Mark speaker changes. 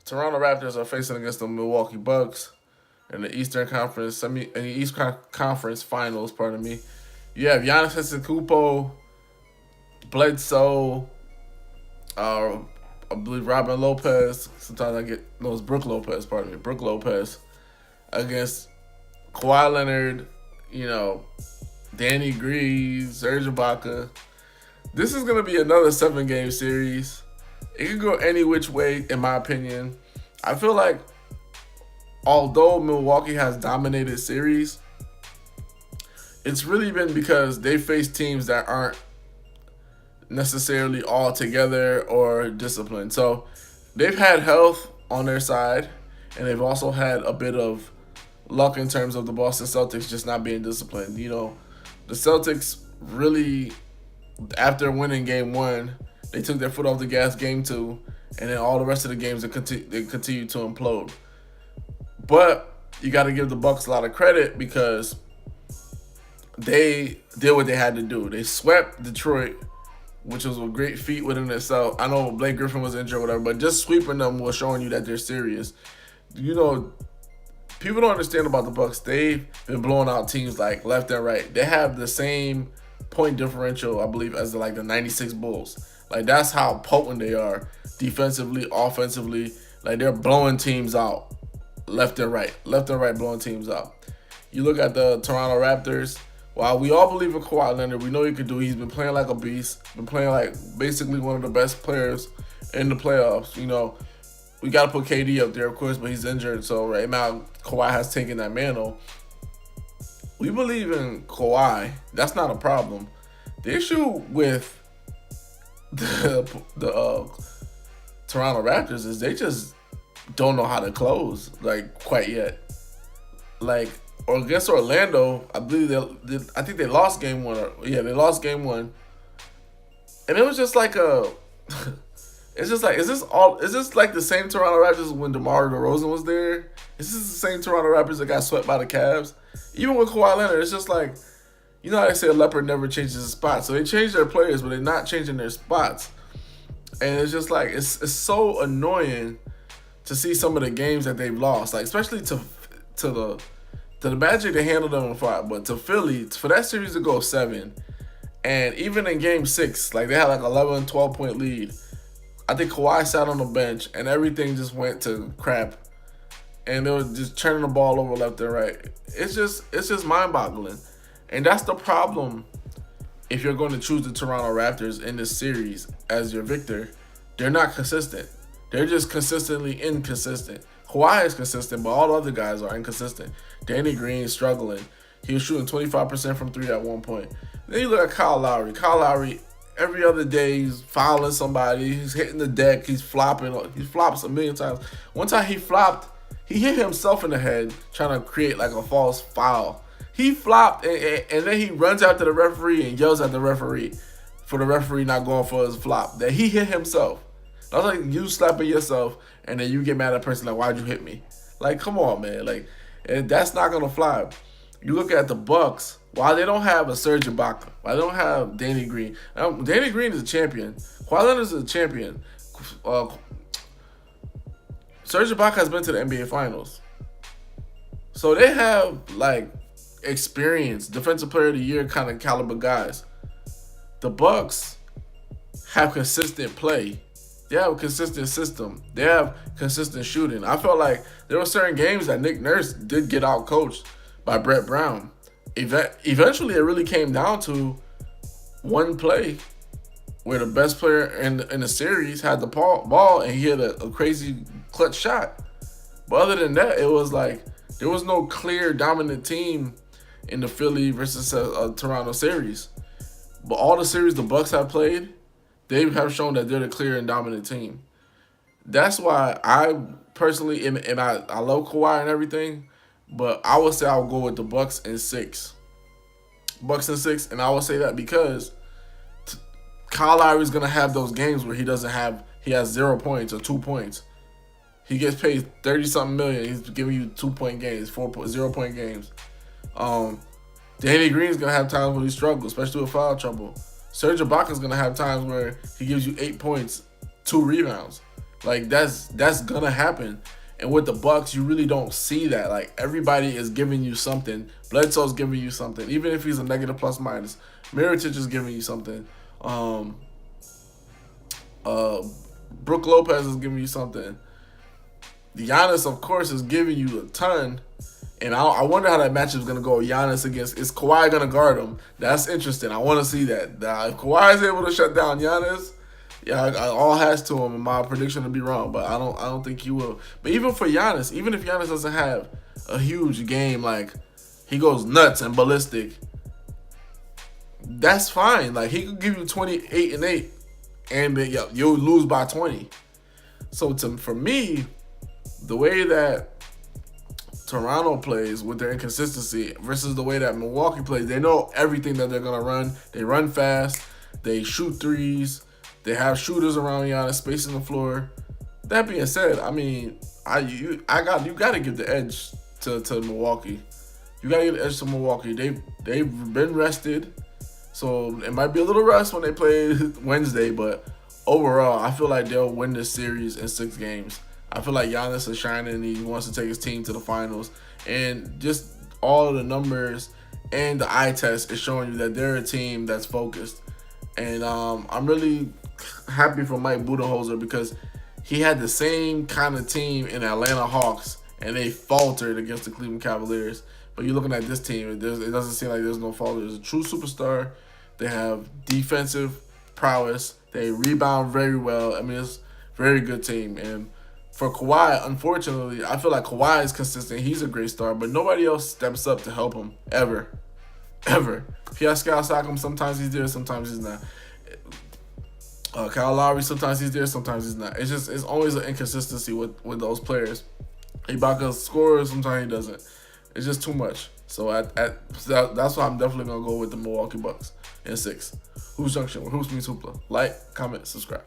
Speaker 1: Toronto Raptors are facing against the Milwaukee Bucks in the Eastern Conference in the Conference Finals. Pardon me. You have Giannis Antetokounmpo, Bledsoe, uh, I believe Robin Lopez. Sometimes I get no, it's Brook Lopez. Pardon me, Brook Lopez against Kawhi Leonard. You know, Danny Green, Serge Ibaka. This is gonna be another 7-game series. It can go any which way, in my opinion. I feel like although Milwaukee has dominated series, it's really been because they face teams that aren't necessarily all together or disciplined. So they've had health on their side, and they've also had a bit of luck in terms of the Boston Celtics just not being disciplined. You know, the Celtics really, after winning game one, they took their foot off the gas game two, and then all the rest of the games they continue to implode. But you got to give the Bucks a lot of credit because they did what they had to do. They swept Detroit, which was a great feat within itself. I know Blake Griffin was injured or whatever, but just sweeping them was showing you that they're serious. You know, people don't understand about the Bucks. They've been blowing out teams like left and right. They have the same point differential, I believe, as the 96 Bulls. Like, that's how potent they are defensively, offensively. Like, they're blowing teams out left and right blowing teams out. You look at the Toronto Raptors. While we all believe in Kawhi Leonard, we know he could do. He's been playing like a beast. Been playing like basically one of the best players in the playoffs. You know, we got to put KD up there, of course, but he's injured. So right now, Kawhi has taken that mantle. We believe in Kawhi. That's not a problem. The issue with the Toronto Raptors is they just don't know how to close, like, quite yet. Like, or against Orlando, I believe I think they lost game one. They lost game one, and it was just like a. It's just like, is this like the same Toronto Raptors when DeMar DeRozan was there? Is this the same Toronto Raptors that got swept by the Cavs? Even with Kawhi Leonard, it's just like, you know how they say a leopard never changes his spot. So they change their players, but they're not changing their spots. And it's just like, it's so annoying to see some of the games that they've lost. Like, especially to the Magic, they handled them in 5. But to Philly, for that series to go 7, and even in game 6, like, they had like 11, 12-point lead. I think Kawhi sat on the bench, and everything just went to crap. And they were just turning the ball over left and right. It's just mind-boggling. And that's the problem if you're going to choose the Toronto Raptors in this series as your victor. They're not consistent. They're just consistently inconsistent. Kawhi is consistent, but all the other guys are inconsistent. Danny Green is struggling. He was shooting 25% from 3 at one point. Then you look at Kyle Lowry. Kyle Lowry, every other day, he's fouling somebody. He's hitting the deck. He's flopping. He flops a million times. One time he flopped. He hit himself in the head trying to create like a false foul. He flopped, and then he runs after the referee and yells at the referee for the referee not going for his flop. That he hit himself. That's like you slapping yourself, and then you get mad at a person like, why'd you hit me? Like, come on, man. Like, that's not going to fly. You look at the Bucks. While they don't have a Serge Ibaka, while they don't have Danny Green. Danny Green is a champion. Kawhi Leonard is a champion. Serge Ibaka has been to the NBA Finals. So they have, like, experienced defensive player of the year kind of caliber guys. The Bucks have consistent play. They have a consistent system. They have consistent shooting. I felt like there were certain games that Nick Nurse did get out coached by Brett Brown. Eventually, it really came down to one play where the best player in the series had the ball and he hit a crazy clutch shot. But other than that, it was like there was no clear dominant team in the Philly versus Toronto series. But all the series the Bucks have played, they have shown that they're the clear and dominant team. That's why I personally, and I love Kawhi and everything, but I would say I would go with the Bucks in 6. Bucks in 6, and I would say that because Kyle Lowry is going to have those games where he has 0 points or 2 points. He gets paid 30-something million. He's giving you 2-point games, 0-point games. Danny Green's going to have times when he struggles, especially with foul trouble. Serge Ibaka is going to have times where he gives you 8 points, 2 rebounds. Like that's gonna happen. And with the Bucks, you really don't see that. Like everybody is giving you something. Bledsoe's giving you something, even if he's a negative plus minus. Mirotic is giving you something. Brook Lopez is giving you something. Giannis, of course, is giving you a ton. And I wonder how that matchup is going to go. Giannis against, is Kawhi going to guard him? That's interesting. I want to see that. Now, if Kawhi is able to shut down Giannis, yeah, I all has to him, and my prediction to be wrong, but I don't think he will. But even for Giannis, even if Giannis doesn't have a huge game, like he goes nuts and ballistic, that's fine. Like he could give you 28 and 8, and you'll lose by 20. So for me, the way that Toronto plays with their inconsistency versus the way that Milwaukee plays, they know everything that they're gonna run. They run fast. They shoot threes. They have shooters around Giannis, spacing the floor. That being said, I mean, you got to give the edge to Milwaukee. You got to give the edge to Milwaukee. They've been rested, so it might be a little rust when they play Wednesday. But overall, I feel like they'll win this series in 6 games. I feel like Giannis is shining and he wants to take his team to the finals. And just all of the numbers and the eye test is showing you that they're a team that's focused. And I'm really happy for Mike Budenholzer because he had the same kind of team in Atlanta Hawks and they faltered against the Cleveland Cavaliers. But you're looking at this team, it doesn't seem like there's no fault. There's a true superstar. They have defensive prowess. They rebound very well. I mean, it's a very good team. And for Kawhi, unfortunately, I feel like Kawhi is consistent. He's a great star, but nobody else steps up to help him ever. Pascal Siakam, sometimes he's there, sometimes he's not. Kyle Lowry, sometimes he's there, sometimes he's not. It's always an inconsistency with those players. Ibaka scores, sometimes he doesn't. It's just too much. So that's why I'm definitely gonna go with the Milwaukee Bucks in 6. Hoops Junction, where hoops meets hoopla. Like, comment, subscribe.